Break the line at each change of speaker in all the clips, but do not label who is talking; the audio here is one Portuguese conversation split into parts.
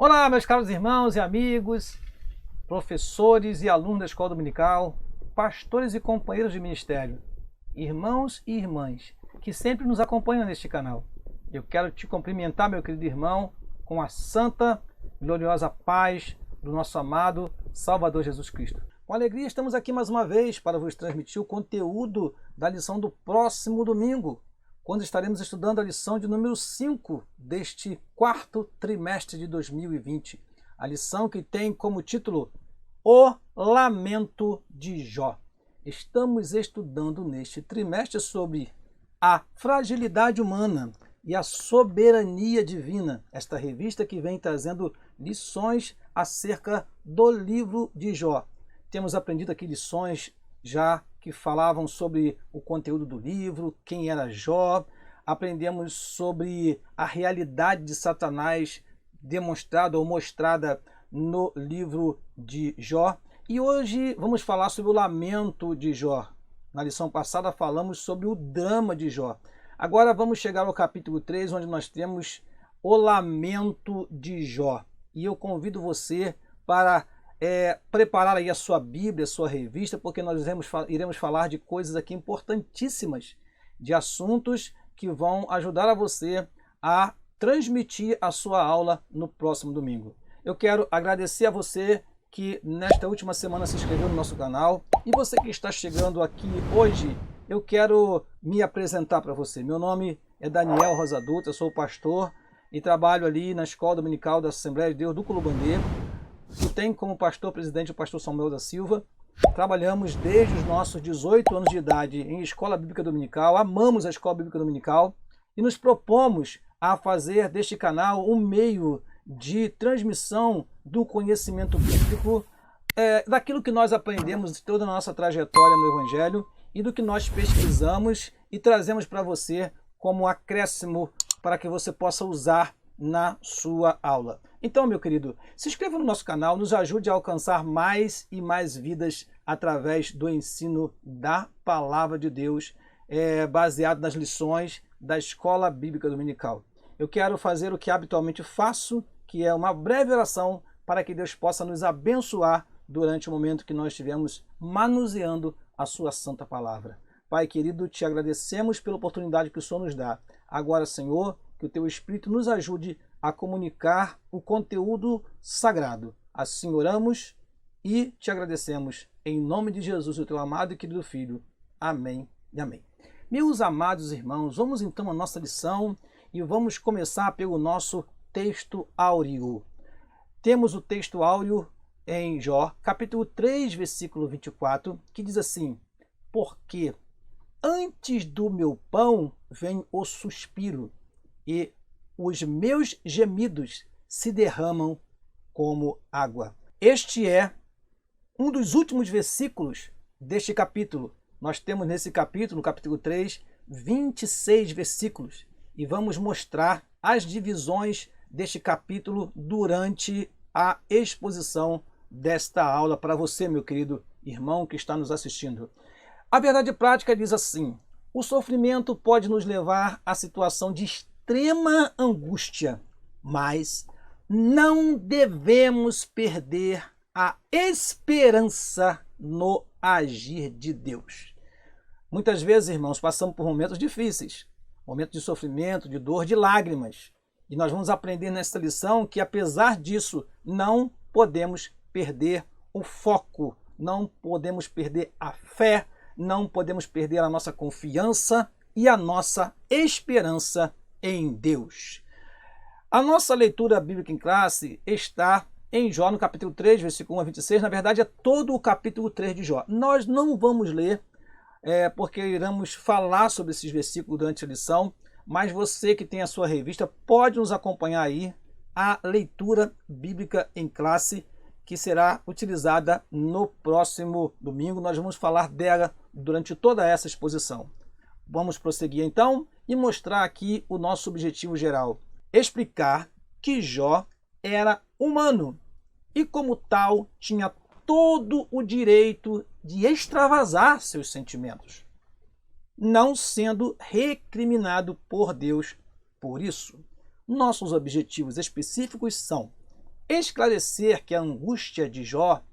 Olá, meus caros irmãos e amigos, professores e alunos da Escola Dominical, pastores e companheiros de ministério, irmãos e irmãs que sempre nos acompanham neste canal. Eu quero te cumprimentar, meu querido irmão, com a santa, gloriosa paz do nosso amado Salvador Jesus Cristo. Com alegria estamos aqui mais uma vez para vos transmitir o conteúdo da lição do próximo domingo, quando estaremos estudando a lição de número 5 deste quarto trimestre de 2020. A lição que tem como título O Lamento de Jó. Estamos estudando neste trimestre sobre a fragilidade humana e a soberania divina. Esta revista que vem trazendo lições acerca do livro de Jó. Temos aprendido aqui lições já que falavam sobre o conteúdo do livro, quem era Jó. Aprendemos sobre a realidade de Satanás demonstrada ou mostrada no livro de Jó. E hoje vamos falar sobre o lamento de Jó. Na lição passada falamos sobre o drama de Jó. Agora vamos chegar ao capítulo 3, onde nós temos o lamento de Jó. E eu convido você para preparar aí a sua Bíblia, a sua revista, porque nós iremos falar de coisas aqui importantíssimas, de assuntos que vão ajudar a você a transmitir a sua aula no próximo domingo. Eu quero agradecer a você que nesta última semana se inscreveu no nosso canal, e você que está chegando aqui hoje, eu quero me apresentar para você. Meu nome é Daniel Rosa Dutra, eu sou pastor e trabalho ali na Escola Dominical da Assembleia de Deus do Culubandê, que tem como pastor presidente o pastor Samuel da Silva. Trabalhamos desde os nossos 18 anos de idade em Escola Bíblica Dominical, amamos a Escola Bíblica Dominical e nos propomos a fazer deste canal um meio de transmissão do conhecimento bíblico, daquilo que nós aprendemos de toda a nossa trajetória no Evangelho e do que nós pesquisamos e trazemos para você como acréscimo para que você possa usar na sua aula. Então, meu querido, se inscreva no nosso canal, nos ajude a alcançar mais e mais vidas através do ensino da Palavra de Deus, baseado nas lições da Escola Bíblica Dominical. Eu quero fazer o que habitualmente faço, que é uma breve oração para que Deus possa nos abençoar durante o momento que nós estivermos manuseando a sua santa palavra. Pai querido, te agradecemos pela oportunidade que o Senhor nos dá. Agora, Senhor, que o teu Espírito nos ajude a comunicar o conteúdo sagrado. Assim oramos e te agradecemos. Em nome de Jesus, o teu amado e querido Filho. Amém e amém. Meus amados irmãos, vamos então à nossa lição e vamos começar pelo nosso texto áureo. Temos o texto áureo em Jó, capítulo 3, versículo 24, que diz assim: porque antes do meu pão vem o suspiro, e os meus gemidos se derramam como água. Este é um dos últimos versículos deste capítulo. Nós temos nesse capítulo, no capítulo 3, 26 versículos. E vamos mostrar as divisões deste capítulo durante a exposição desta aula para você, meu querido irmão que está nos assistindo. A verdade prática diz assim: o sofrimento pode nos levar à situação de extrema angústia, mas não devemos perder a esperança no agir de Deus. Muitas vezes, irmãos, passamos por momentos difíceis, momentos de sofrimento, de dor, de lágrimas. E nós vamos aprender nesta lição que, apesar disso, não podemos perder o foco, não podemos perder a fé, não podemos perder a nossa confiança e a nossa esperança em Deus. A nossa leitura bíblica em classe está em Jó, no capítulo 3, versículo 1 a 26. Na verdade, é todo o capítulo 3 de Jó. Nós não vamos ler, porque iremos falar sobre esses versículos durante a lição, mas você que tem a sua revista pode nos acompanhar aí a leitura bíblica em classe, que será utilizada no próximo domingo. Nós vamos falar dela durante toda essa exposição. Vamos prosseguir então e mostrar aqui o nosso objetivo geral: explicar que Jó era humano e, como tal, tinha todo o direito de extravasar seus sentimentos, não sendo recriminado por Deus por isso. Nossos objetivos específicos são esclarecer que a angústia de Jó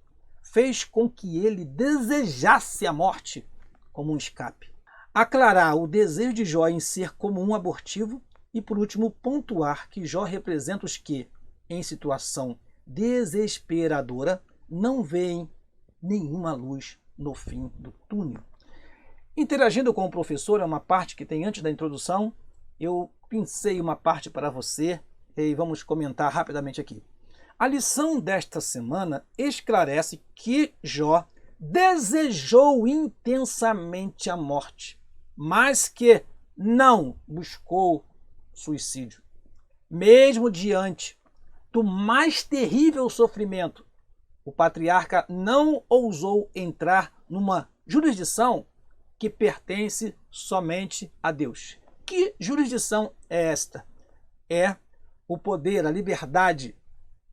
fez com que ele desejasse a morte como um escape, aclarar o desejo de Jó em ser como um abortivo e, por último, pontuar que Jó representa os que, em situação desesperadora, não veem nenhuma luz no fim do túnel. Interagindo com o professor é uma parte que tem antes da introdução. Eu pensei uma parte para você e vamos comentar rapidamente aqui. A lição desta semana esclarece que Jó desejou intensamente a morte, mas que não buscou suicídio. Mesmo diante do mais terrível sofrimento, o patriarca não ousou entrar numa jurisdição que pertence somente a Deus. Que jurisdição é esta? É o poder, a liberdade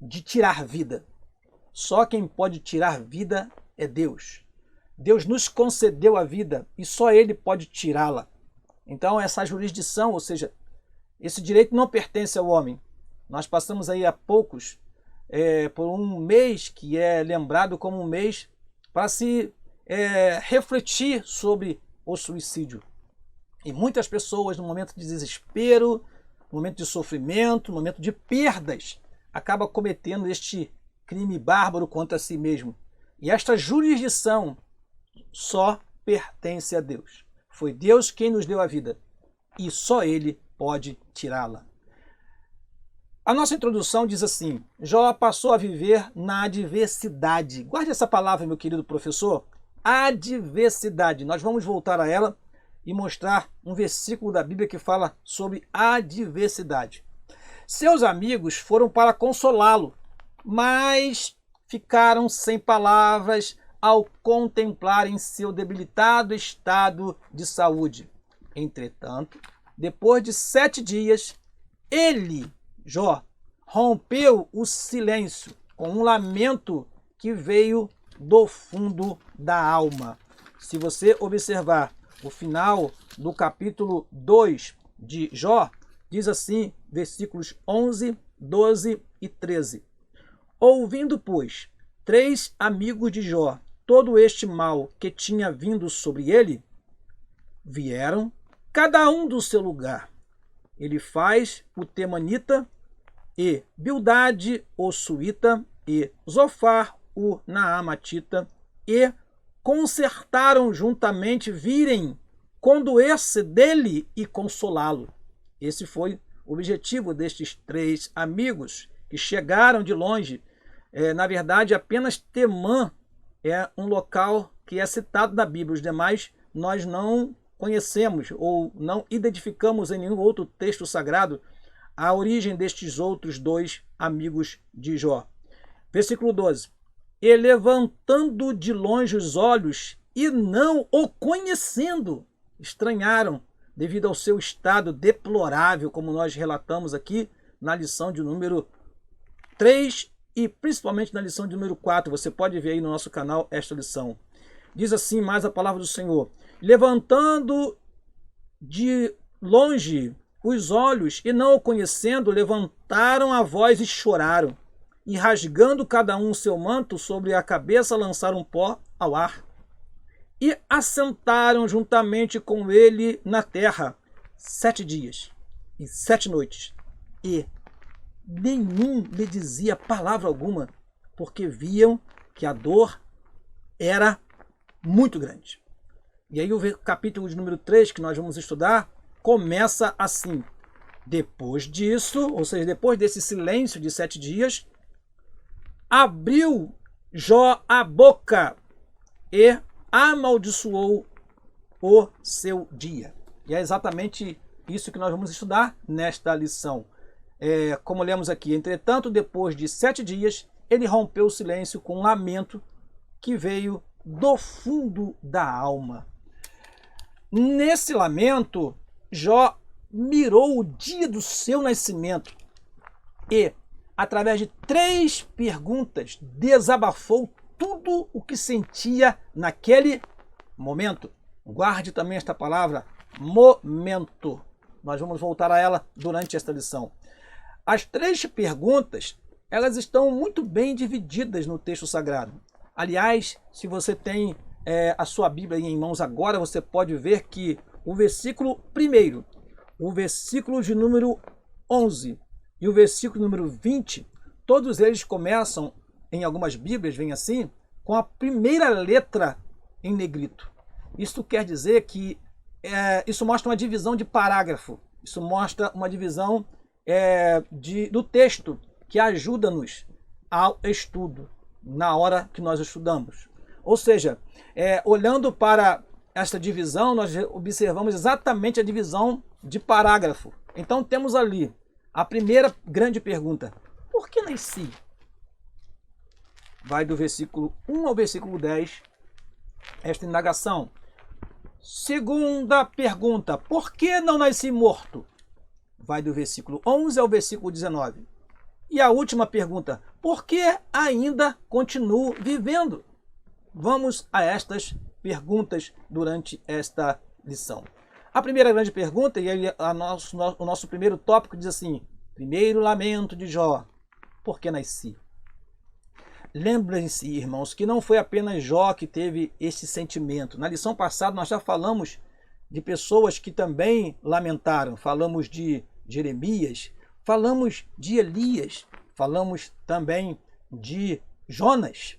de tirar vida. Só quem pode tirar vida é Deus. Deus nos concedeu a vida e só Ele pode tirá-la. Então essa jurisdição, ou seja, esse direito não pertence ao homem. Nós passamos aí há poucos por um mês que é lembrado como um mês para se refletir sobre o suicídio. E muitas pessoas, no momento de desespero, no momento de sofrimento, no momento de perdas, acabam cometendo este crime bárbaro contra si mesmo. E esta jurisdição só pertence a Deus. Foi Deus quem nos deu a vida e só Ele pode tirá-la. A nossa introdução diz assim: Jó passou a viver na adversidade. Guarde essa palavra, meu querido professor. Adversidade. Nós vamos voltar a ela e mostrar um versículo da Bíblia que fala sobre adversidade. Seus amigos foram para consolá-lo, mas ficaram sem palavras ao contemplarem seu debilitado estado de saúde. Entretanto, depois de 7 dias, ele, Jó, rompeu o silêncio com um lamento que veio do fundo da alma. Se você observar o final do capítulo 2 de Jó, diz assim, versículos 11, 12 e 13. Ouvindo, pois, 3 amigos de Jó todo este mal que tinha vindo sobre ele, vieram, cada um do seu lugar. Ele faz o temanita, e Bildade o suíta, e Zofar o naamatita, e concertaram juntamente virem condoer-se dele e consolá-lo. Esse foi o objetivo destes 3 amigos que chegaram de longe. Na verdade, apenas Temã é um local que é citado na Bíblia. Os demais nós não conhecemos ou não identificamos em nenhum outro texto sagrado a origem destes outros 2 amigos de Jó. Versículo 12. E levantando de longe os olhos e não o conhecendo, estranharam devido ao seu estado deplorável, como nós relatamos aqui na lição de número 3 e principalmente na lição de número 4. Você pode ver aí no nosso canal esta lição. Diz assim mais a palavra do Senhor: levantando de longe os olhos e não o conhecendo, levantaram a voz e choraram, e rasgando cada um o seu manto sobre a cabeça, lançaram pó ao ar, e assentaram juntamente com ele na terra 7 dias e 7 noites, e nenhum lhe dizia palavra alguma, porque viam que a dor era muito grande. E aí o capítulo de número 3 que nós vamos estudar começa assim: depois disso, ou seja, depois desse silêncio de 7 dias, abriu Jó a boca e amaldiçoou o seu dia. E é exatamente isso que nós vamos estudar nesta lição. Como lemos aqui, entretanto, depois de 7 dias, ele rompeu o silêncio com um lamento que veio do fundo da alma. Nesse lamento, Jó mirou o dia do seu nascimento e, através de 3 perguntas, desabafou tudo o que sentia naquele momento. Guarde também esta palavra, momento. Nós vamos voltar a ela durante esta lição. As 3 perguntas elas estão muito bem divididas no texto sagrado. Aliás, se você tem a sua Bíblia aí em mãos agora, você pode ver que o versículo 1, o versículo de número 11 e o versículo número 20, todos eles começam, em algumas Bíblias, vem assim, com a primeira letra em negrito. Isso quer dizer que isso mostra uma divisão de parágrafo, isso mostra uma divisão do texto que ajuda-nos ao estudo, na hora que nós estudamos. Ou seja, olhando para esta divisão, nós observamos exatamente a divisão de parágrafo. Então temos ali a primeira grande pergunta: por que nasci? Vai do versículo 1 ao versículo 10, esta indagação. Segunda pergunta: por que não nasci morto? Vai do versículo 11 ao versículo 19. E a última pergunta: por que ainda continuo vivendo? Vamos a estas perguntas durante esta lição. A primeira grande pergunta, e o nosso primeiro tópico diz assim: primeiro lamento de Jó, por que nasci? Lembrem-se, irmãos, que não foi apenas Jó que teve esse sentimento. Na lição passada nós já falamos de pessoas que também lamentaram. Falamos de Jeremias, falamos de Elias, falamos também de Jonas.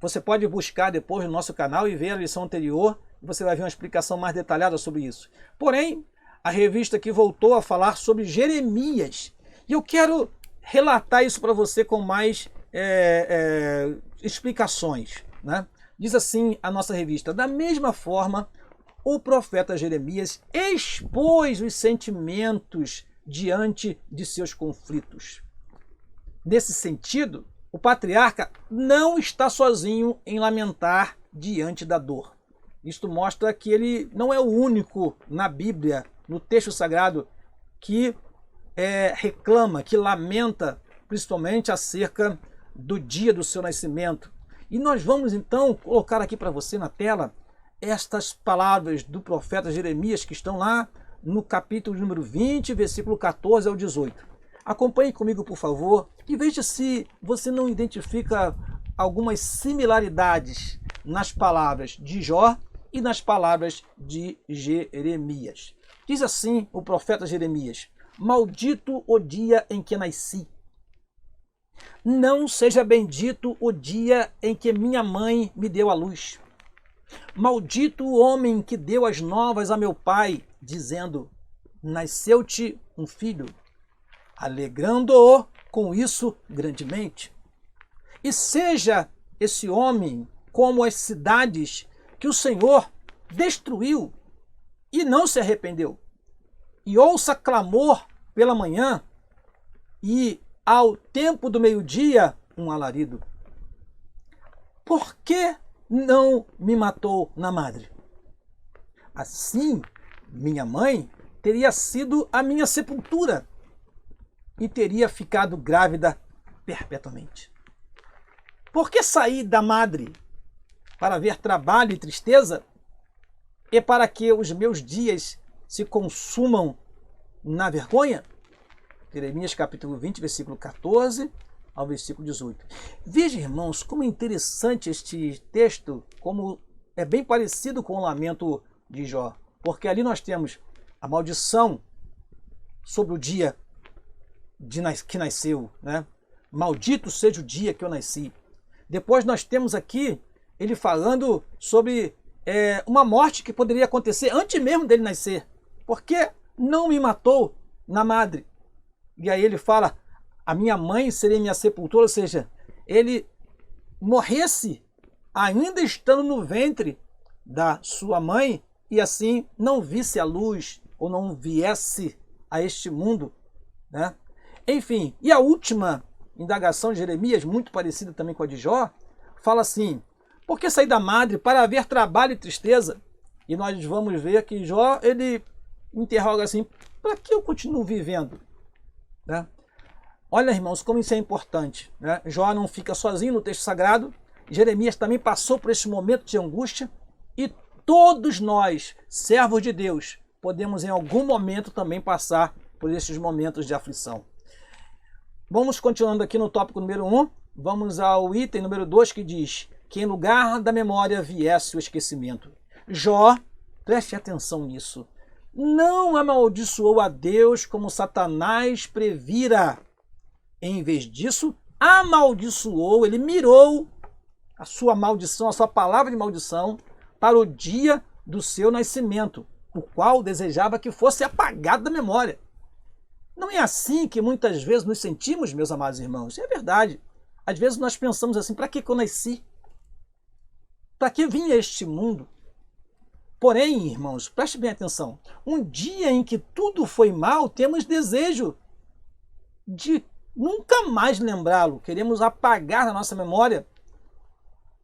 Você pode buscar depois no nosso canal e ver a lição anterior, você vai ver uma explicação mais detalhada sobre isso. Porém, a revista aqui voltou a falar sobre Jeremias. E eu quero relatar isso para você com mais explicações, né? Diz assim a nossa revista: da mesma forma, o profeta Jeremias expôs os sentimentos diante de seus conflitos. Nesse sentido, o patriarca não está sozinho em lamentar diante da dor. Isto mostra que ele não é o único na Bíblia, no texto sagrado, que reclama, que lamenta, principalmente acerca do dia do seu nascimento. E nós vamos então colocar aqui para você na tela estas palavras do profeta Jeremias que estão lá no capítulo número 20, versículo 14 ao 18. Acompanhe comigo, por favor, e veja se você não identifica algumas similaridades nas palavras de Jó e nas palavras de Jeremias. Diz assim o profeta Jeremias: maldito o dia em que nasci. Não seja bendito o dia em que minha mãe me deu à luz. Maldito o homem que deu as novas a meu pai, dizendo: nasceu-te um filho, alegrando-o com isso grandemente. E seja esse homem como as cidades que o Senhor destruiu e não se arrependeu. E ouça clamor pela manhã e ao tempo do meio-dia um alarido. Por que não me matou na madre? Assim, minha mãe teria sido a minha sepultura e teria ficado grávida perpetuamente. Por que saí da madre? Para ver trabalho e tristeza? E para que os meus dias se consumam na vergonha? Jeremias capítulo 20, versículo 14 ao versículo 18. Veja, irmãos, como é interessante este texto, como é bem parecido com o lamento de Jó. Porque ali nós temos a maldição sobre o dia que nasceu, né? Maldito seja o dia que eu nasci. Depois nós temos aqui ele falando sobre uma morte que poderia acontecer antes mesmo dele nascer. Porque não me matou na madre. E aí ele fala: a minha mãe seria minha sepultura, ou seja, ele morresse ainda estando no ventre da sua mãe e assim não visse a luz ou não viesse a este mundo, né? Enfim, e a última indagação de Jeremias, muito parecida também com a de Jó, fala assim: por que sair da madre para haver trabalho e tristeza? E nós vamos ver que Jó, ele interroga assim: para que eu continuo vivendo? Né? Olha, irmãos, como isso é importante, né? Jó não fica sozinho no texto sagrado. Jeremias também passou por esse momento de angústia. E todos nós, servos de Deus, podemos em algum momento também passar por esses momentos de aflição. Vamos continuando aqui no tópico número 1, vamos ao item número 2 que diz que em lugar da memória viesse o esquecimento. Jó, preste atenção nisso, não amaldiçoou a Deus como Satanás previra. Em vez disso, amaldiçoou, ele mirou a sua maldição, a sua palavra de maldição para o dia do seu nascimento, o qual desejava que fosse apagado da memória. Não é assim que muitas vezes nos sentimos, meus amados irmãos? É verdade. Às vezes nós pensamos assim, para que eu nasci? Para que vim a este mundo? Porém, irmãos, preste bem atenção. Um dia em que tudo foi mal, temos desejo de nunca mais lembrá-lo. Queremos apagar da nossa memória,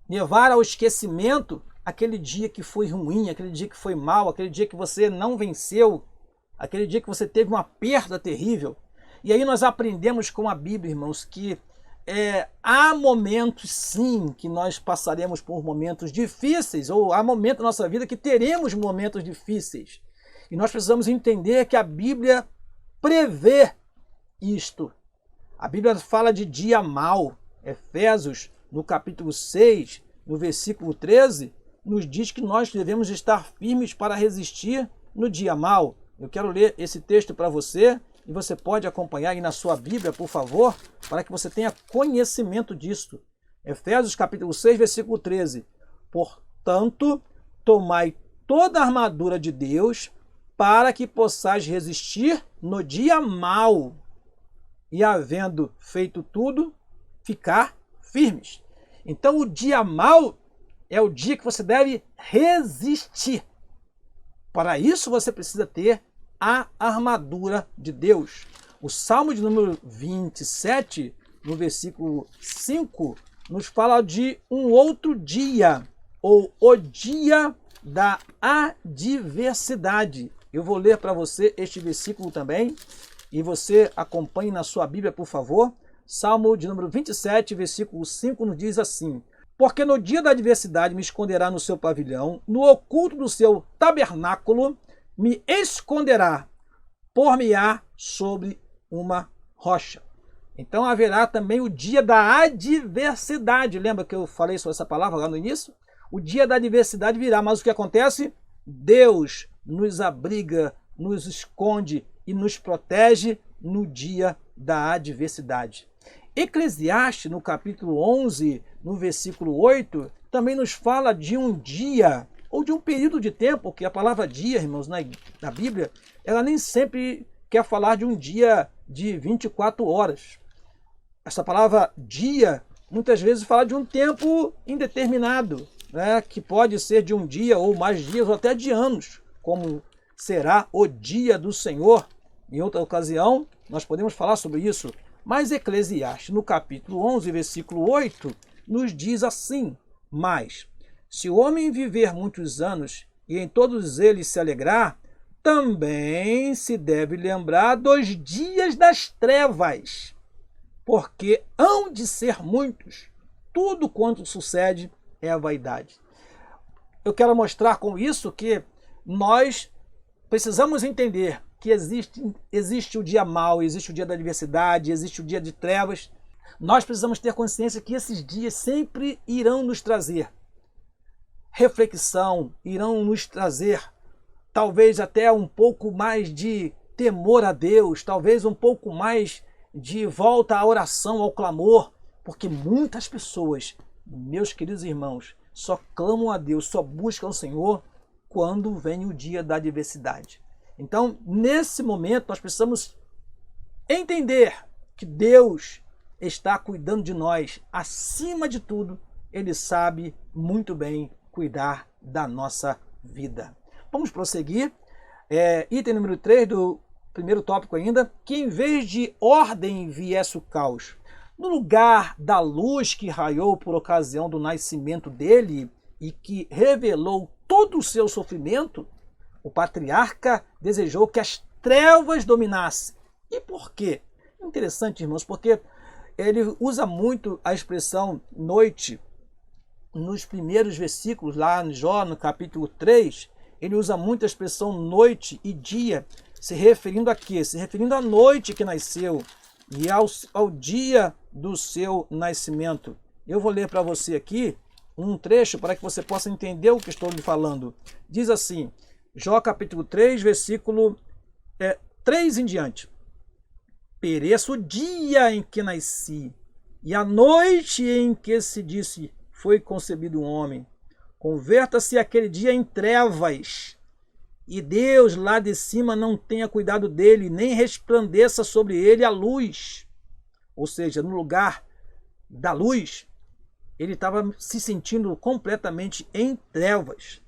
levar ao esquecimento aquele dia que foi ruim, aquele dia que foi mal, aquele dia que você não venceu, aquele dia que você teve uma perda terrível. E aí nós aprendemos com a Bíblia, irmãos, que há momentos sim que nós passaremos por momentos difíceis, ou há momentos na nossa vida que teremos momentos difíceis. E nós precisamos entender que a Bíblia prevê isto. A Bíblia fala de dia mau. Efésios, no capítulo 6, no versículo 13, nos diz que nós devemos estar firmes para resistir no dia mau. Eu quero ler esse texto para você e você pode acompanhar aí na sua Bíblia, por favor, para que você tenha conhecimento disto. Efésios capítulo 6, versículo 13. Portanto, tomai toda a armadura de Deus para que possais resistir no dia mau e, havendo feito tudo, ficar firmes. Então, o dia mau é o dia que você deve resistir. Para isso, você precisa ter a armadura de Deus. O Salmo de número 27, no versículo 5, nos fala de um outro dia, ou o dia da adversidade. Eu vou ler para você este versículo também, e você acompanhe na sua Bíblia, por favor. Salmo de número 27, versículo 5, nos diz assim: porque no dia da adversidade me esconderá no seu pavilhão, no oculto do seu tabernáculo me esconderá, por-me-á sobre uma rocha. Então haverá também o dia da adversidade. Lembra que eu falei sobre essa palavra lá no início? O dia da adversidade virá, mas o que acontece? Deus nos abriga, nos esconde e nos protege no dia da adversidade. Eclesiastes, no capítulo 11, no versículo 8, também nos fala de um dia, ou de um período de tempo, porque a palavra dia, irmãos, na Bíblia, ela nem sempre quer falar de um dia de 24 horas. Essa palavra dia, muitas vezes fala de um tempo indeterminado, né, que pode ser de um dia ou mais dias, ou até de anos, como será o dia do Senhor. Em outra ocasião, nós podemos falar sobre isso. Mas Eclesiastes, no capítulo 11, versículo 8, nos diz assim: mas se o homem viver muitos anos e em todos eles se alegrar, também se deve lembrar dos dias das trevas, porque hão de ser muitos. Tudo quanto sucede é a vaidade. Eu quero mostrar com isso que nós precisamos entender que existe o dia mau, existe o dia da adversidade, existe o dia de trevas. Nós precisamos ter consciência que esses dias sempre irão nos trazer reflexão, irão nos trazer talvez até um pouco mais de temor a Deus, talvez um pouco mais de volta à oração, ao clamor, porque muitas pessoas, meus queridos irmãos, só clamam a Deus, só buscam o Senhor quando vem o dia da adversidade. Então, nesse momento, nós precisamos entender que Deus está cuidando de nós. Acima de tudo, Ele sabe muito bem cuidar da nossa vida. Vamos prosseguir. Item número 3 do primeiro tópico ainda, que em vez de ordem viesse o caos. No lugar da luz que raiou por ocasião do nascimento dele e que revelou todo o seu sofrimento, o patriarca desejou que as trevas dominassem. E por quê? Interessante, irmãos, porque ele usa muito a expressão noite nos primeiros versículos, lá em Jó, no capítulo 3, ele usa muito a expressão noite e dia, se referindo a quê? Se referindo à noite que nasceu, e ao dia do seu nascimento. Eu vou ler para você aqui um trecho para que você possa entender o que estou lhe falando. Diz assim, Jó capítulo 3, versículo 3 em diante. Pereça o dia em que nasci, e a noite em que se disse, foi concebido um homem. Converta-se aquele dia em trevas, e Deus lá de cima não tenha cuidado dele, nem resplandeça sobre ele a luz. Ou seja, no lugar da luz, ele estava se sentindo completamente em trevas.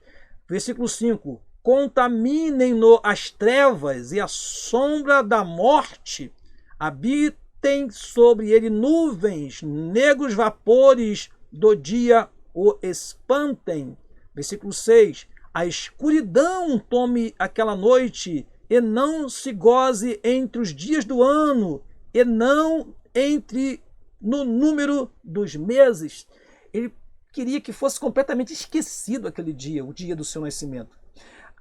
Versículo 5. Contaminem-no as trevas e a sombra da morte. Habitem sobre ele nuvens, negros vapores do dia o espantem. Versículo 6. A escuridão tome aquela noite, e não se goze entre os dias do ano, e não entre no número dos meses. Ele queria que fosse completamente esquecido aquele dia, o dia do seu nascimento.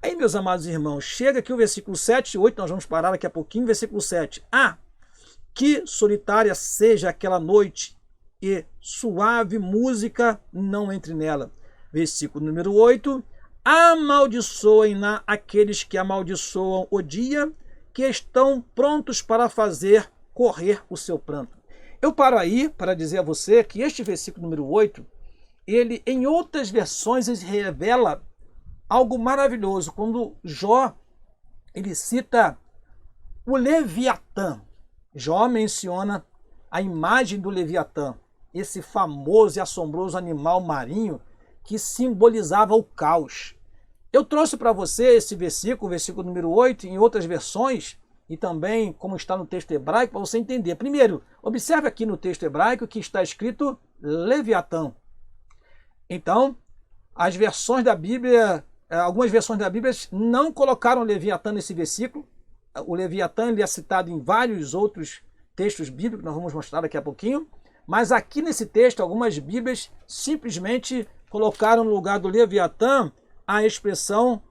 Aí, meus amados irmãos, chega aqui o versículo 7 e 8, nós vamos parar daqui a pouquinho, versículo 7. Que solitária seja aquela noite, e suave música não entre nela. Versículo número 8. Amaldiçoem-na aqueles que amaldiçoam o dia, que estão prontos para fazer correr o seu pranto. Eu paro aí para dizer a você que este versículo número 8, ele em outras versões ele revela algo maravilhoso. Quando Jó ele cita o Leviatã, Jó menciona a imagem do Leviatã, esse famoso e assombroso animal marinho que simbolizava o caos. Eu trouxe para você esse versículo, o versículo número 8, em outras versões, e também como está no texto hebraico, para você entender. Primeiro, observe aqui no texto hebraico que está escrito Leviatã. Então, as versões da Bíblia, algumas versões da Bíblia não colocaram Leviatã nesse versículo. O Leviatã ele é citado em vários outros textos bíblicos, nós vamos mostrar daqui a pouquinho. Mas aqui nesse texto, algumas Bíblias simplesmente colocaram no lugar do Leviatã a expressão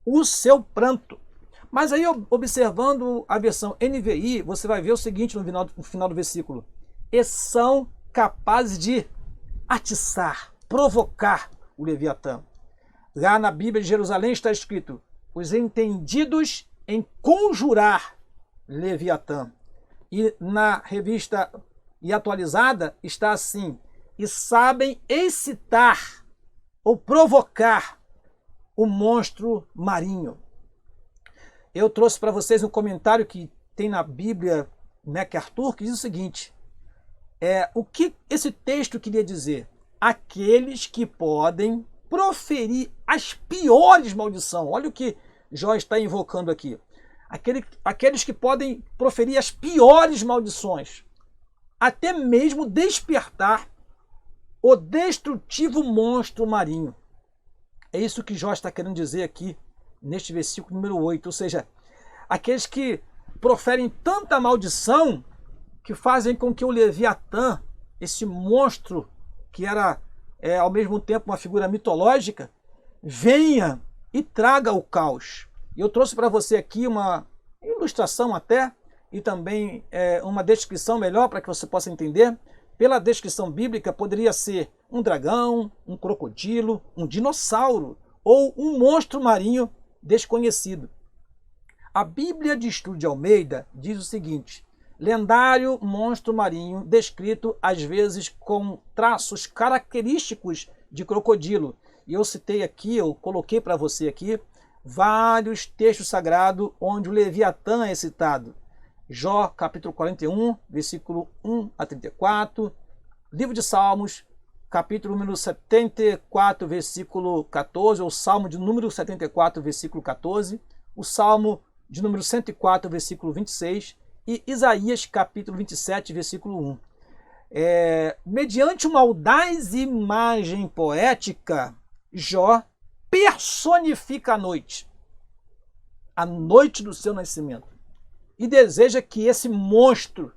o seu pranto. Mas aí, observando a versão NVI, você vai ver o seguinte no final do versículo. E são capazes de atiçar, provocar o Leviatã. Lá na Bíblia de Jerusalém está escrito, os entendidos em conjurar Leviatã. E na revista e atualizada está assim, e sabem excitar ou provocar o monstro marinho. Eu trouxe para vocês um comentário que tem na Bíblia MacArthur, que diz o seguinte, o que esse texto queria dizer? Aqueles que podem proferir as piores maldições. Olha o que Jó está invocando aqui. Aqueles que podem proferir as piores maldições, até mesmo despertar o destrutivo monstro marinho. É isso que Jó está querendo dizer aqui, neste versículo número 8. Ou seja, aqueles que proferem tanta maldição que fazem com que o Leviatã, esse monstro que era ao mesmo tempo uma figura mitológica, venha e traga o caos. Eu trouxe para você aqui uma ilustração até, e também uma descrição melhor para que você possa entender. Pela descrição bíblica, poderia ser um dragão, um crocodilo, um dinossauro ou um monstro marinho desconhecido. A Bíblia de Estudo de Almeida diz o seguinte, lendário monstro marinho descrito às vezes com traços característicos de crocodilo. E eu citei aqui, eu coloquei para você aqui, vários textos sagrados onde o Leviatã é citado. Jó, capítulo 41, versículo 1 a 34. Livro de Salmos, capítulo número 74, versículo 14. Ou Salmo de número 74, versículo 14. O Salmo de número 104, versículo 26. E Isaías, capítulo 27, versículo 1. Mediante uma audaz imagem poética, Jó personifica a noite do seu nascimento, e deseja que esse monstro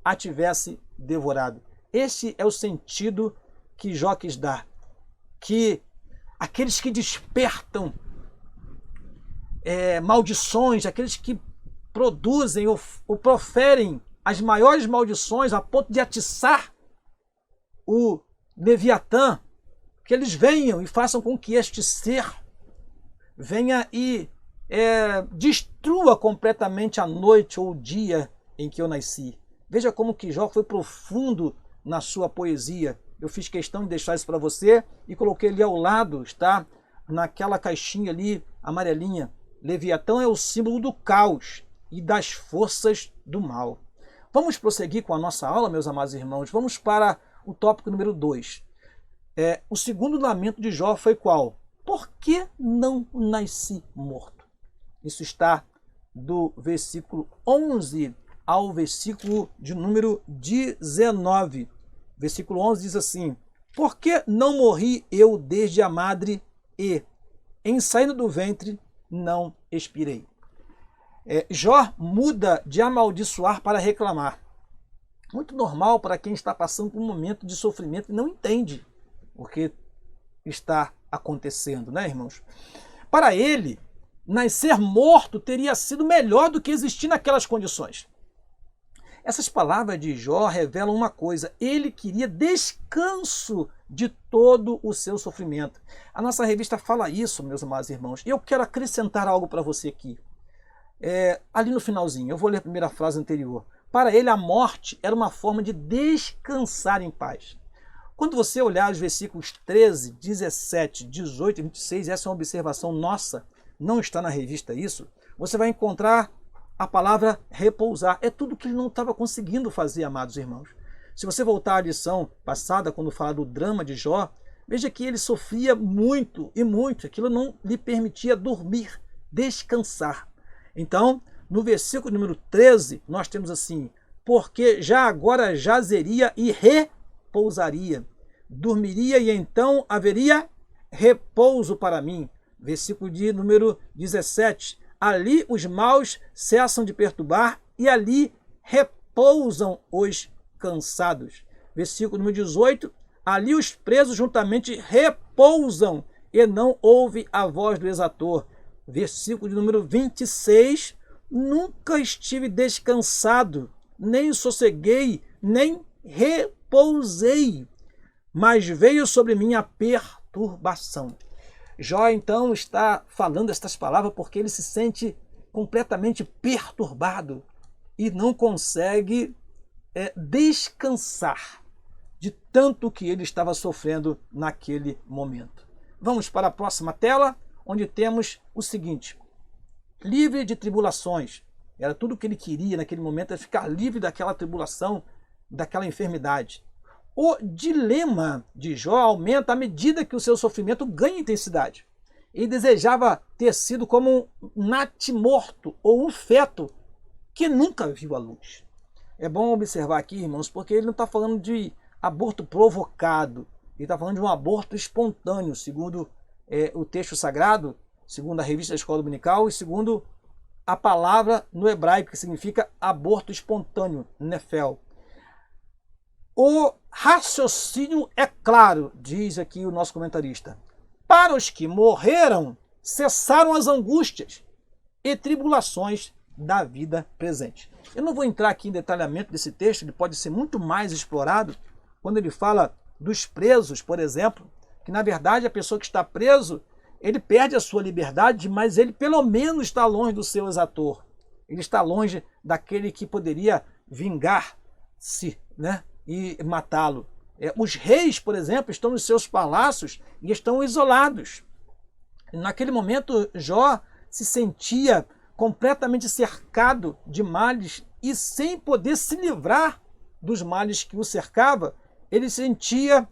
a tivesse devorado. Esse é o sentido que Jó quis dar. Que aqueles que despertam maldições, aqueles que produzem ou proferem as maiores maldições a ponto de atiçar o Leviatã, que eles venham e façam com que este ser venha e destrua completamente a noite ou o dia em que eu nasci. Veja como que Jó foi profundo na sua poesia. Eu fiz questão de deixar isso para você e coloquei ali ao lado, está naquela caixinha ali amarelinha. Leviatã é o símbolo do caos e das forças do mal. Vamos prosseguir com a nossa aula, meus amados irmãos. Vamos para o tópico número 2. O segundo lamento de Jó foi qual? Por que não nasci morto? Isso está do versículo 11 ao versículo de número 19. Versículo 11 diz assim: por que não morri eu desde a madre e, em saindo do ventre, não expirei? Jó muda de amaldiçoar para reclamar. Muito normal para quem está passando por um momento de sofrimento e não entende o que está acontecendo, né, irmãos? Para ele, nascer morto teria sido melhor do que existir naquelas condições. Essas palavras de Jó revelam uma coisa: ele queria descanso de todo o seu sofrimento. A nossa revista fala isso, meus amados irmãos, e eu quero acrescentar algo para você aqui. Ali no finalzinho, eu vou ler a primeira frase anterior. Para ele, a morte era uma forma de descansar em paz. Quando você olhar os versículos 13, 17, 18 e 26, essa é uma observação nossa, não está na revista isso, você vai encontrar a palavra repousar. É tudo que ele não estava conseguindo fazer, amados irmãos. Se você voltar à lição passada, quando fala do drama de Jó, veja que ele sofria muito e muito. Aquilo não lhe permitia dormir, descansar. Então, no versículo número 13, nós temos assim: porque já agora jazeria e repousaria, dormiria e então haveria repouso para mim. Versículo de número 17, ali os maus cessam de perturbar e ali repousam os cansados. Versículo número 18, ali os presos juntamente repousam e não ouve a voz do exator. Versículo de número 26, nunca estive descansado, nem sosseguei, nem repousei, mas veio sobre mim a perturbação. Jó então está falando estas palavras porque ele se sente completamente perturbado e não consegue descansar de tanto que ele estava sofrendo naquele momento. Vamos para a próxima tela, onde temos o seguinte: livre de tribulações. Era tudo o que ele queria naquele momento, era ficar livre daquela tribulação, daquela enfermidade. O dilema de Jó aumenta à medida que o seu sofrimento ganha intensidade. Ele desejava ter sido como um natimorto ou um feto que nunca viu a luz. É bom observar aqui, irmãos, porque ele não está falando de aborto provocado, ele está falando de um aborto espontâneo, segundo o texto sagrado, segundo a revista da Escola Dominical e segundo a palavra no hebraico, que significa aborto espontâneo, nefel. O raciocínio é claro, diz aqui o nosso comentarista. Para os que morreram, cessaram as angústias e tribulações da vida presente. Eu não vou entrar aqui em detalhamento desse texto, ele pode ser muito mais explorado quando ele fala dos presos, por exemplo, que na verdade a pessoa que está preso, ele perde a sua liberdade, mas ele pelo menos está longe do seu exator. Ele está longe daquele que poderia vingar-se, né, e matá-lo. Os reis, por exemplo, estão nos seus palácios e estão isolados. Naquele momento, Jó se sentia completamente cercado de males e sem poder se livrar dos males que o cercava. Ele sentia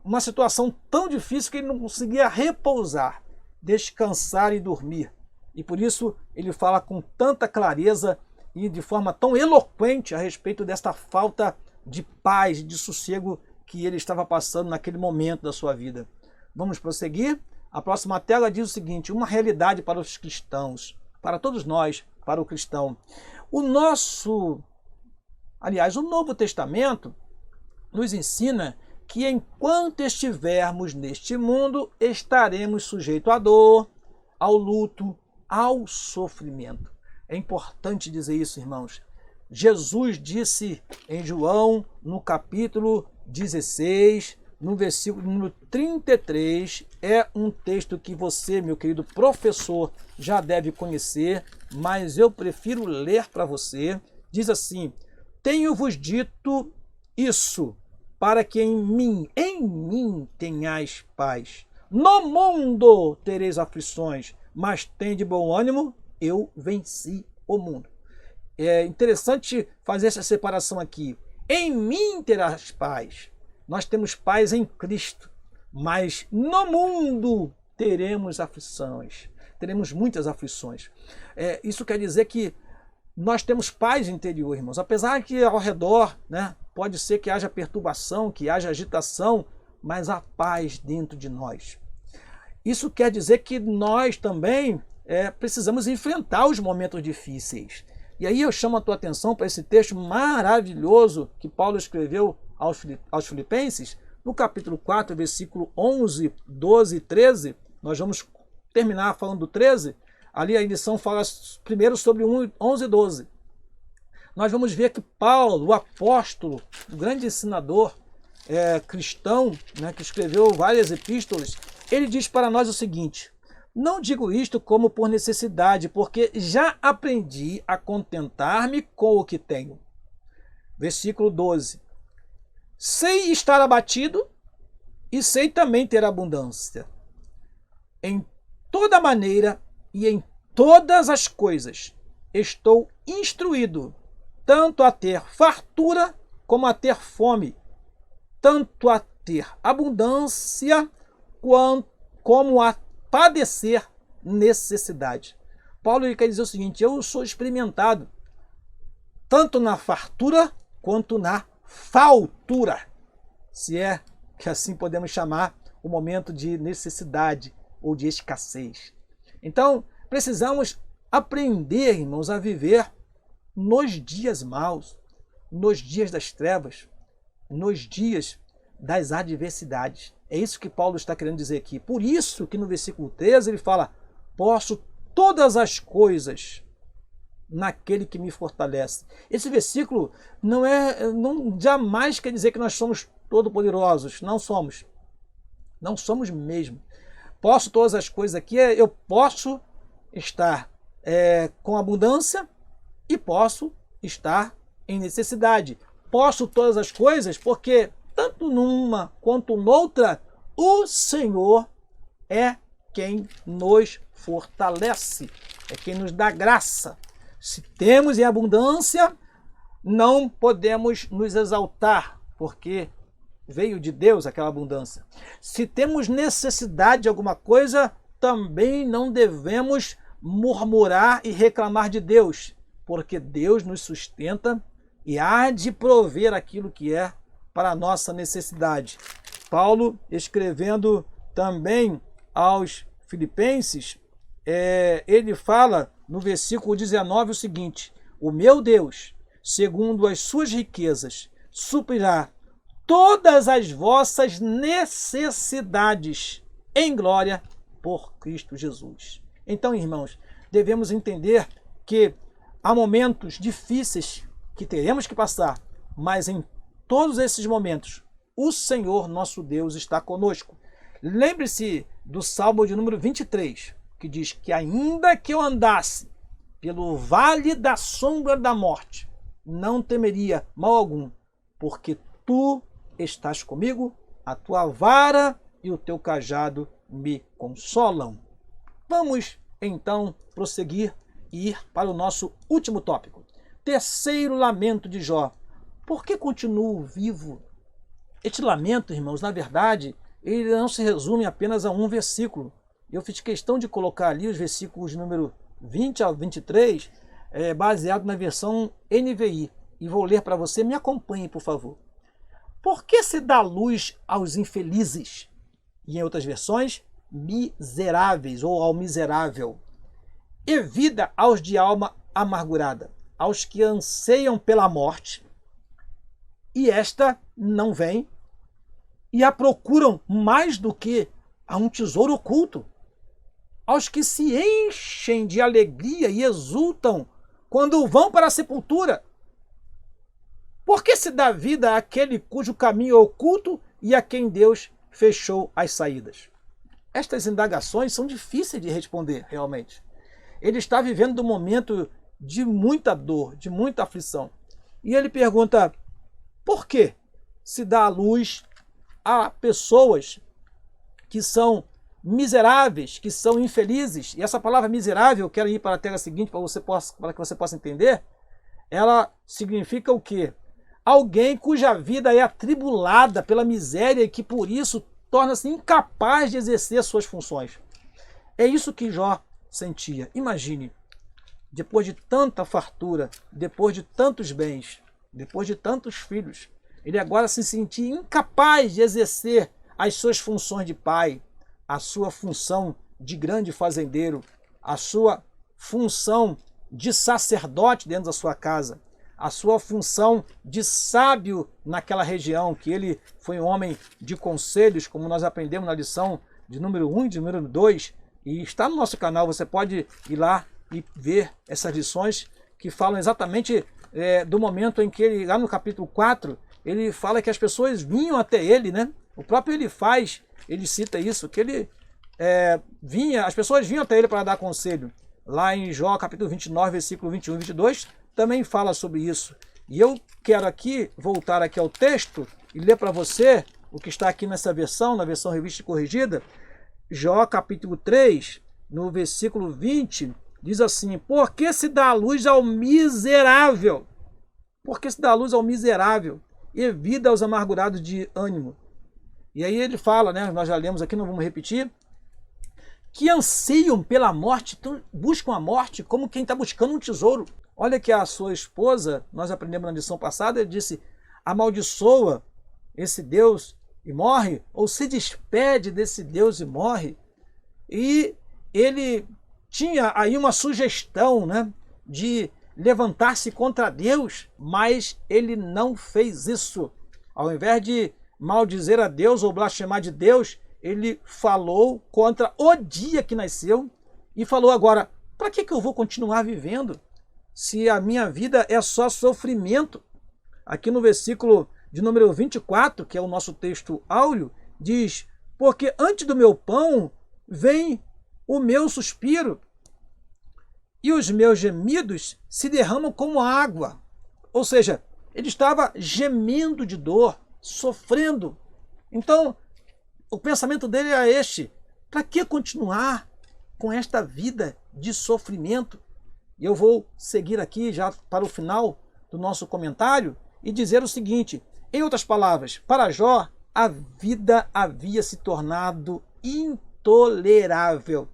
uma situação tão difícil que ele não conseguia repousar, descansar e dormir. E por isso ele fala com tanta clareza e de forma tão eloquente a respeito desta falta de paz e de sossego que ele estava passando naquele momento da sua vida. Vamos prosseguir? A próxima tela diz o seguinte: uma realidade para os cristãos, para todos nós, para o cristão. O Novo Testamento nos ensina que enquanto estivermos neste mundo, estaremos sujeitos à dor, ao luto, ao sofrimento. É importante dizer isso, irmãos. Jesus disse em João, no capítulo 16, no versículo número 33, é um texto que você, meu querido professor, já deve conhecer, mas eu prefiro ler para você. Diz assim: tenho-vos dito isso, para que em mim tenhais paz. No mundo tereis aflições, mas tende bom ânimo, eu venci o mundo. É interessante fazer essa separação aqui. Em mim terás paz. Nós temos paz em Cristo, mas no mundo teremos aflições. Teremos muitas aflições. Isso quer dizer que nós temos paz interior, irmãos. Apesar que ao redor, né, pode ser que haja perturbação, que haja agitação, mas há paz dentro de nós. Isso quer dizer que nós também precisamos enfrentar os momentos difíceis. E aí eu chamo a tua atenção para esse texto maravilhoso que Paulo escreveu aos Filipenses, no capítulo 4, versículo 11, 12 e 13. Nós vamos terminar falando do 13. Ali a edição fala primeiro sobre 11 e 12. Nós vamos ver que Paulo, o apóstolo, o grande ensinador cristão, né, que escreveu várias epístolas, ele diz para nós o seguinte: não digo isto como por necessidade, porque já aprendi a contentar-me com o que tenho. Versículo 12. Sei estar abatido e sei também ter abundância. Em toda maneira e em todas as coisas estou instruído, tanto a ter fartura como a ter fome, tanto a ter abundância como a padecer necessidade. Paulo quer dizer o seguinte: eu sou experimentado tanto na fartura quanto na faltura, se é que assim podemos chamar o momento de necessidade ou de escassez. Então, precisamos aprender, irmãos, a viver nos dias maus, nos dias das trevas, nos dias das adversidades. É isso que Paulo está querendo dizer aqui. Por isso que no versículo 13 ele fala: posso todas as coisas naquele que me fortalece. Esse versículo não jamais quer dizer que nós somos todo-poderosos. Não somos. Não somos mesmo. Posso todas as coisas aqui, eu posso estar com abundância e posso estar em necessidade. Posso todas as coisas porque tanto numa quanto noutra, o Senhor é quem nos fortalece, é quem nos dá graça. Se temos em abundância, não podemos nos exaltar, porque veio de Deus aquela abundância. Se temos necessidade de alguma coisa, também não devemos murmurar e reclamar de Deus, porque Deus nos sustenta e há de prover aquilo que é para a nossa necessidade. Paulo, escrevendo também aos Filipenses, ele fala no versículo 19 o seguinte: o meu Deus, segundo as suas riquezas, suprirá todas as vossas necessidades em glória por Cristo Jesus. Então, irmãos, devemos entender que há momentos difíceis que teremos que passar, mas em todos esses momentos, o Senhor nosso Deus está conosco. Lembre-se do Salmo de número 23, que diz que ainda que eu andasse pelo vale da sombra da morte, não temeria mal algum, porque tu estás comigo, a tua vara e o teu cajado me consolam. Vamos então prosseguir e ir para o nosso último tópico. Terceiro lamento de Jó. Por que continuo vivo? Este lamento, irmãos, na verdade, ele não se resume apenas a um versículo. Eu fiz questão de colocar ali os versículos número 20 ao 23, baseado na versão NVI. E vou ler para você, me acompanhe, por favor. Por que se dá luz aos infelizes? E em outras versões, miseráveis ou ao miserável. E vida aos de alma amargurada, aos que anseiam pela morte, e esta não vem, e a procuram mais do que a um tesouro oculto, aos que se enchem de alegria e exultam quando vão para a sepultura, Por que se dá vida àquele cujo caminho é oculto e a quem Deus fechou as saídas? Estas indagações são difíceis de responder, realmente. Ele está vivendo um momento de muita dor, de muita aflição. E ele pergunta, por que se dá a luz a pessoas que são miseráveis, que são infelizes? E essa palavra miserável, eu quero ir para a tela seguinte para que você possa entender, ela significa o quê? Alguém cuja vida é atribulada pela miséria e que por isso torna-se incapaz de exercer suas funções. É isso que Jó sentia. Imagine, depois de tanta fartura, depois de tantos bens, depois de tantos filhos, ele agora se sentia incapaz de exercer as suas funções de pai, a sua função de grande fazendeiro, a sua função de sacerdote dentro da sua casa, a sua função de sábio naquela região, que ele foi um homem de conselhos, como nós aprendemos na lição de número 1 e de número 2, e está no nosso canal, você pode ir lá e ver essas lições que falam exatamente do momento em que ele, lá no capítulo 4, ele fala que as pessoas vinham até ele, né? O próprio ele cita isso, que ele as pessoas vinham até ele para dar conselho. Lá em Jó, capítulo 29, versículo 21 e 22, também fala sobre isso. E eu quero aqui voltar aqui ao texto e ler para você o que está aqui nessa versão, na versão revista e corrigida. Jó, capítulo 3, no versículo 20, diz assim, por que se dá a luz ao miserável? Por que se dá a luz ao miserável e vida aos amargurados de ânimo? E aí ele fala, né, nós já lemos aqui, não vamos repetir, que anseiam pela morte, buscam a morte como quem está buscando um tesouro. Olha que a sua esposa, nós aprendemos na lição passada, ele disse, amaldiçoa esse Deus e morre, ou se despede desse Deus e morre. E ele tinha aí uma sugestão, né, de levantar-se contra Deus, mas ele não fez isso. Ao invés de maldizer a Deus ou blasfemar de Deus, ele falou contra o dia que nasceu e falou agora, para que eu vou continuar vivendo se a minha vida é só sofrimento? Aqui no versículo de número 24, que é o nosso texto áureo, diz, porque antes do meu pão vem o meu suspiro, e os meus gemidos se derramam como água. Ou seja, ele estava gemendo de dor, sofrendo. Então, o pensamento dele era este, para que continuar com esta vida de sofrimento? E eu vou seguir aqui já para o final do nosso comentário e dizer o seguinte, em outras palavras, para Jó, a vida havia se tornado intolerável.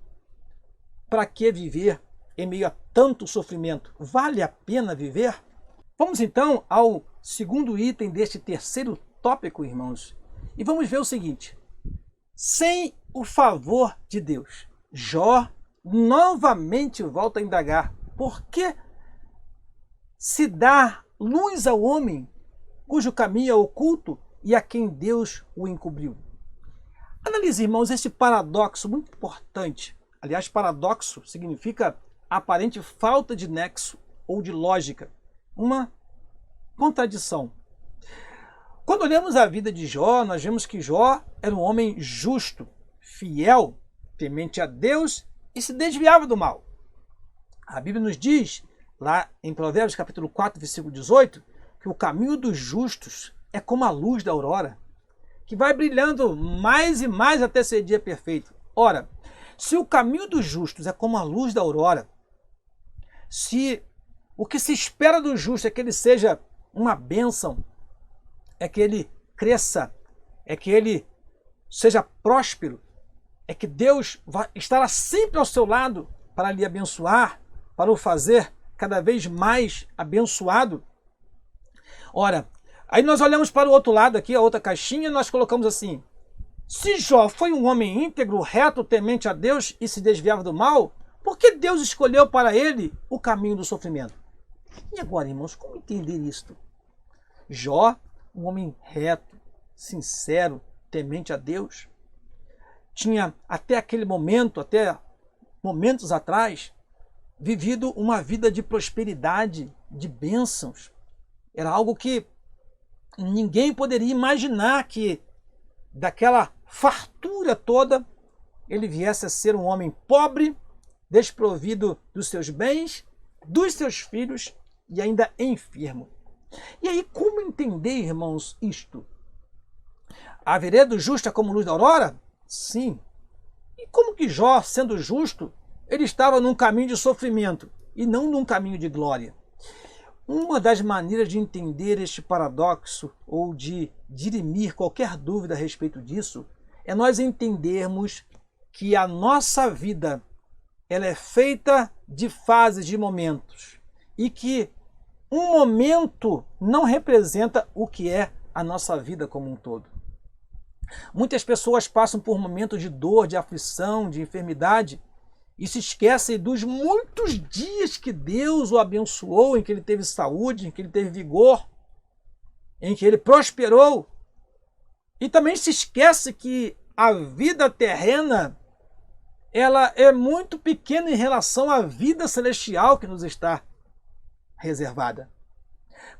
Para que viver em meio a tanto sofrimento? Vale a pena viver? Vamos então ao segundo item deste terceiro tópico, irmãos, e vamos ver o seguinte, sem o favor de Deus, Jó novamente volta a indagar, por que se dá luz ao homem cujo caminho é oculto e a quem Deus o encobriu? Analise, irmãos, esse paradoxo muito importante. Aliás, paradoxo significa aparente falta de nexo ou de lógica, uma contradição. Quando olhamos a vida de Jó, nós vemos que Jó era um homem justo, fiel, temente a Deus e se desviava do mal. A Bíblia nos diz, lá em Provérbios capítulo 4, versículo 18, que o caminho dos justos é como a luz da aurora, que vai brilhando mais e mais até ser dia perfeito. Ora, se o caminho dos justos é como a luz da aurora, se o que se espera do justo é que ele seja uma bênção, é que ele cresça, é que ele seja próspero, é que Deus estará sempre ao seu lado para lhe abençoar, para o fazer cada vez mais abençoado. Ora, aí nós olhamos para o outro lado aqui, a outra caixinha, e nós colocamos assim, se Jó foi um homem íntegro, reto, temente a Deus e se desviava do mal, por que Deus escolheu para ele o caminho do sofrimento? E agora, irmãos, como entender isto? Jó, um homem reto, sincero, temente a Deus, tinha até aquele momento, até momentos atrás, vivido uma vida de prosperidade, de bênçãos. Era algo que Ninguém poderia imaginar que daquela fartura toda ele viesse a ser um homem pobre, desprovido dos seus bens, dos seus filhos e ainda enfermo. E aí, como entender, irmãos, isto? A vereda do justo é como luz da aurora? Sim. E como que Jó, sendo justo, ele estava num caminho de sofrimento e não num caminho de glória? Uma das maneiras de entender este paradoxo ou de dirimir qualquer dúvida a respeito disso é nós entendermos que a nossa vida ela é feita de fases, de momentos, e que um momento não representa o que é a nossa vida como um todo. Muitas pessoas passam por momentos de dor, de aflição, de enfermidade e se esquecem dos muitos dias que Deus o abençoou, em que ele teve saúde, em que ele teve vigor, em que ele prosperou. E também se esquece que a vida terrena ela é muito pequena em relação à vida celestial que nos está reservada.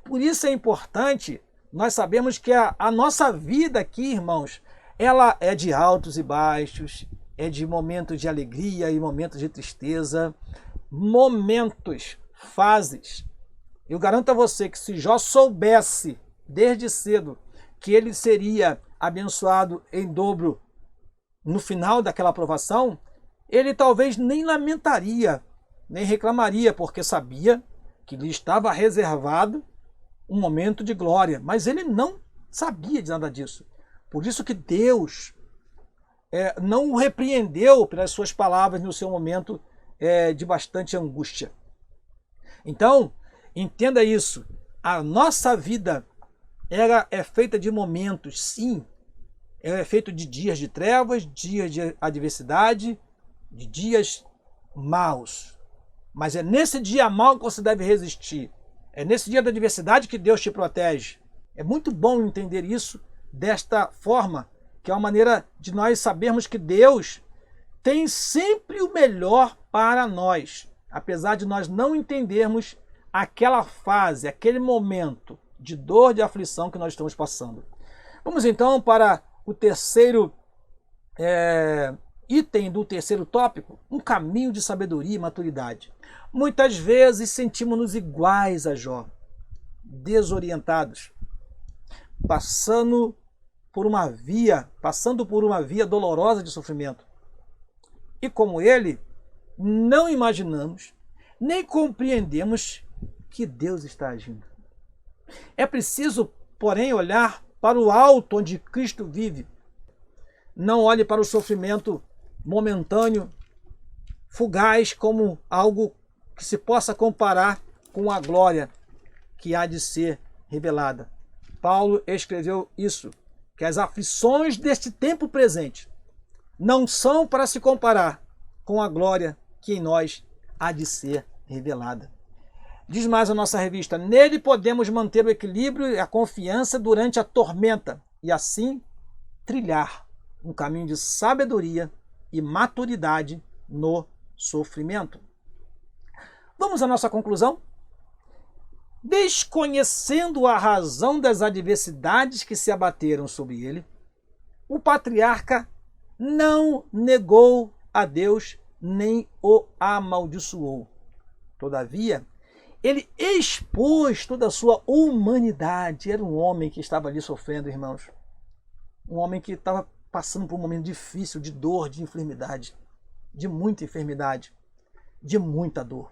Por isso é importante nós sabermos que a nossa vida aqui, irmãos, ela é de altos e baixos, é de momentos de alegria e momentos de tristeza, momentos, fases. Eu garanto a você que se Jó soubesse desde cedo que ele seria abençoado em dobro no final daquela aprovação, ele talvez nem lamentaria, nem reclamaria, porque sabia que lhe estava reservado um momento de glória, mas ele não sabia de nada disso. Por isso que Deus não o repreendeu pelas suas palavras no seu momento de bastante angústia. Então, entenda isso. A nossa vida ela é feita de momentos, sim. Ela é feita de dias de trevas, dias de adversidade, de dias maus. Mas é nesse dia mau que você deve resistir. É nesse dia da adversidade que Deus te protege. É muito bom entender isso desta forma, que é uma maneira de nós sabermos que Deus tem sempre o melhor para nós, apesar de nós não entendermos aquela fase, aquele momento de dor, de aflição que nós estamos passando. Vamos então para o terceiro item do terceiro tópico, um caminho de sabedoria e maturidade. Muitas vezes sentimos-nos iguais a Jó, desorientados, passando por uma via dolorosa de sofrimento. E como ele, não imaginamos, nem compreendemos que Deus está agindo. É preciso, porém, olhar para o alto onde Cristo vive. Não olhe para o sofrimento momentâneo, fugaz, como algo que se possa comparar com a glória que há de ser revelada. Paulo escreveu isso, que as aflições deste tempo presente não são para se comparar com a glória que em nós há de ser revelada. Diz mais a nossa revista: nele podemos manter o equilíbrio e a confiança durante a tormenta e assim trilhar um caminho de sabedoria e maturidade no sofrimento. Vamos à nossa conclusão? Desconhecendo a razão das adversidades que se abateram sobre ele, o patriarca não negou a Deus nem o amaldiçoou. Todavia, ele expôs toda a sua humanidade. Era um homem que estava ali sofrendo, irmãos. Um homem que estava passando por um momento difícil, de dor, de enfermidade, de muita enfermidade, de muita dor.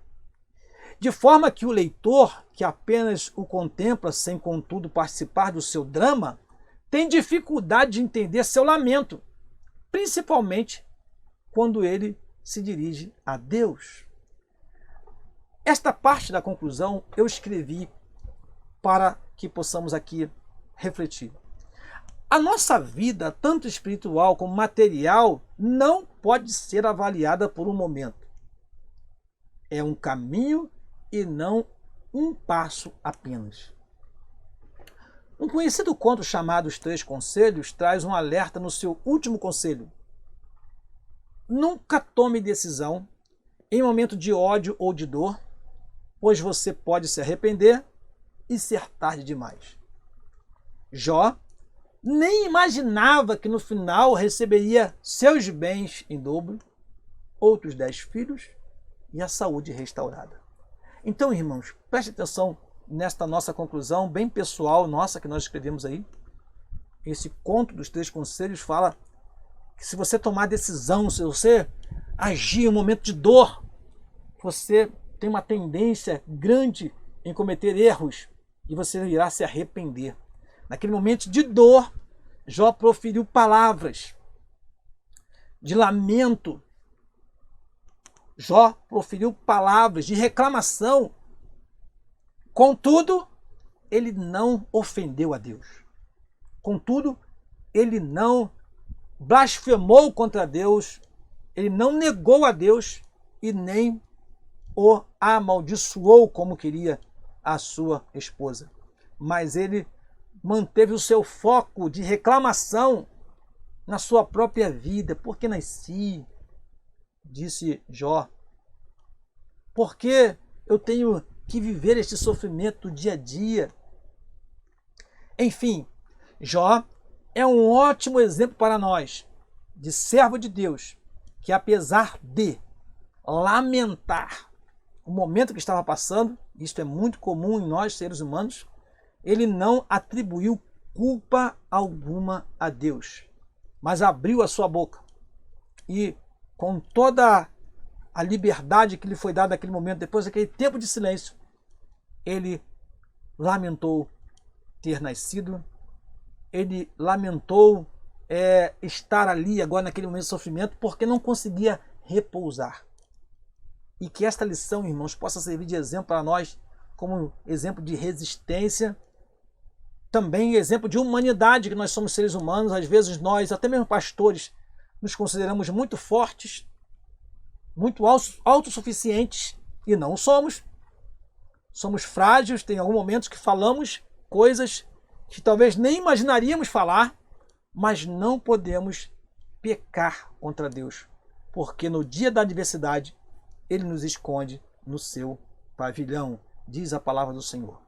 De forma que o leitor, que apenas o contempla sem, contudo, participar do seu drama, tem dificuldade de entender seu lamento, principalmente quando ele se dirige a Deus. Esta parte da conclusão eu escrevi para que possamos aqui refletir. A nossa vida, tanto espiritual como material, não pode ser avaliada por um momento. É um caminho e não um passo apenas. Um conhecido conto chamado Os Três Conselhos traz um alerta no seu último conselho. Nunca tome decisão em momento de ódio ou de dor, pois você pode se arrepender e ser tarde demais. Jó nem imaginava que no final receberia seus bens em dobro, outros 10 filhos e a saúde restaurada. Então, irmãos, preste atenção nesta nossa conclusão bem pessoal nossa que nós escrevemos aí. Esse conto dos 3 conselhos fala que se você tomar decisão, se você agir em um momento de dor, você tem uma tendência grande em cometer erros e você irá se arrepender. Naquele momento de dor, Jó proferiu palavras de lamento. Jó proferiu palavras de reclamação. Contudo, ele não ofendeu a Deus. Contudo, ele não blasfemou contra Deus, ele não negou a Deus e nem o amaldiçoou como queria a sua esposa. Mas ele manteve o seu foco de reclamação na sua própria vida. Por que nasci? Disse Jó. Por que eu tenho que viver este sofrimento do dia a dia? Enfim, Jó é um ótimo exemplo para nós, de servo de Deus, que apesar de lamentar o momento que estava passando, isto é muito comum em nós, seres humanos, ele não atribuiu culpa alguma a Deus, mas abriu a sua boca e, com toda a liberdade que lhe foi dada naquele momento, depois daquele tempo de silêncio, ele lamentou ter nascido, ele lamentou estar ali agora naquele momento de sofrimento, porque não conseguia repousar. E que esta lição, irmãos, possa servir de exemplo para nós, como exemplo de resistência, também exemplo de humanidade, que nós somos seres humanos. Às vezes nós, até mesmo pastores, nos consideramos muito fortes, muito autossuficientes, e não somos. Somos frágeis, tem alguns momentos que falamos coisas que talvez nem imaginaríamos falar, mas não podemos pecar contra Deus, porque no dia da adversidade Ele nos esconde no seu pavilhão, diz a palavra do Senhor.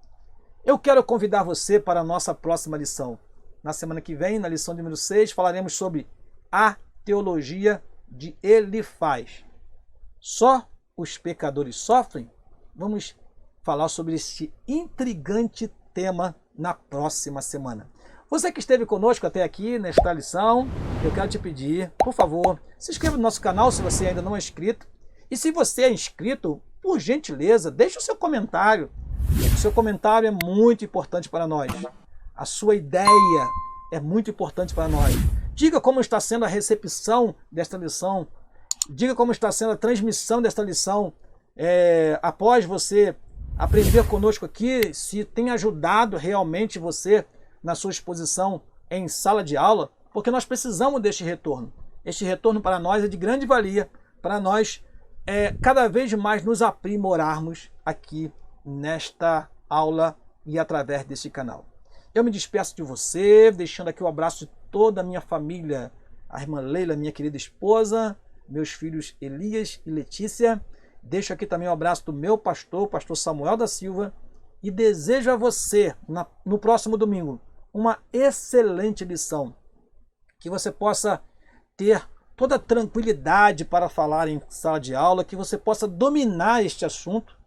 Eu quero convidar você para a nossa próxima lição. Na semana que vem, na lição número 6, falaremos sobre a teologia de Elifaz. Só os pecadores sofrem? Vamos falar sobre este intrigante tema na próxima semana. Você que esteve conosco até aqui nesta lição, eu quero te pedir, por favor, se inscreva no nosso canal se você ainda não é inscrito. E se você é inscrito, por gentileza, deixe o seu comentário. O seu comentário é muito importante para nós. A sua ideia é muito importante para nós. Diga como está sendo a recepção desta lição. Diga como está sendo a transmissão desta lição. Após você aprender conosco aqui, se tem ajudado realmente você na sua exposição em sala de aula, porque nós precisamos deste retorno. Este retorno para nós é de grande valia, para nós cada vez mais nos aprimorarmos aqui nesta aula e através deste canal. Eu me despeço de você, deixando aqui o abraço de toda a minha família, a irmã Leila, minha querida esposa, meus filhos Elias e Letícia. Deixo aqui também o abraço do meu pastor, o pastor Samuel da Silva, e desejo a você, no próximo domingo, uma excelente lição. Que você possa ter toda a tranquilidade para falar em sala de aula, que você possa dominar este assunto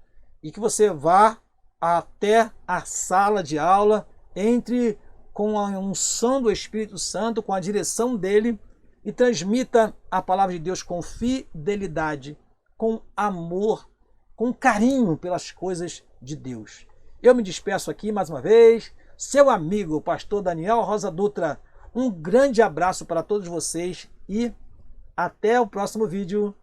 e que você vá até a sala de aula, entre com a unção do Espírito Santo, com a direção dele, e transmita a palavra de Deus com fidelidade, com amor, com carinho pelas coisas de Deus. Eu me despeço aqui mais uma vez, seu amigo, o pastor Daniel Rosa Dutra. Um grande abraço para todos vocês e até o próximo vídeo.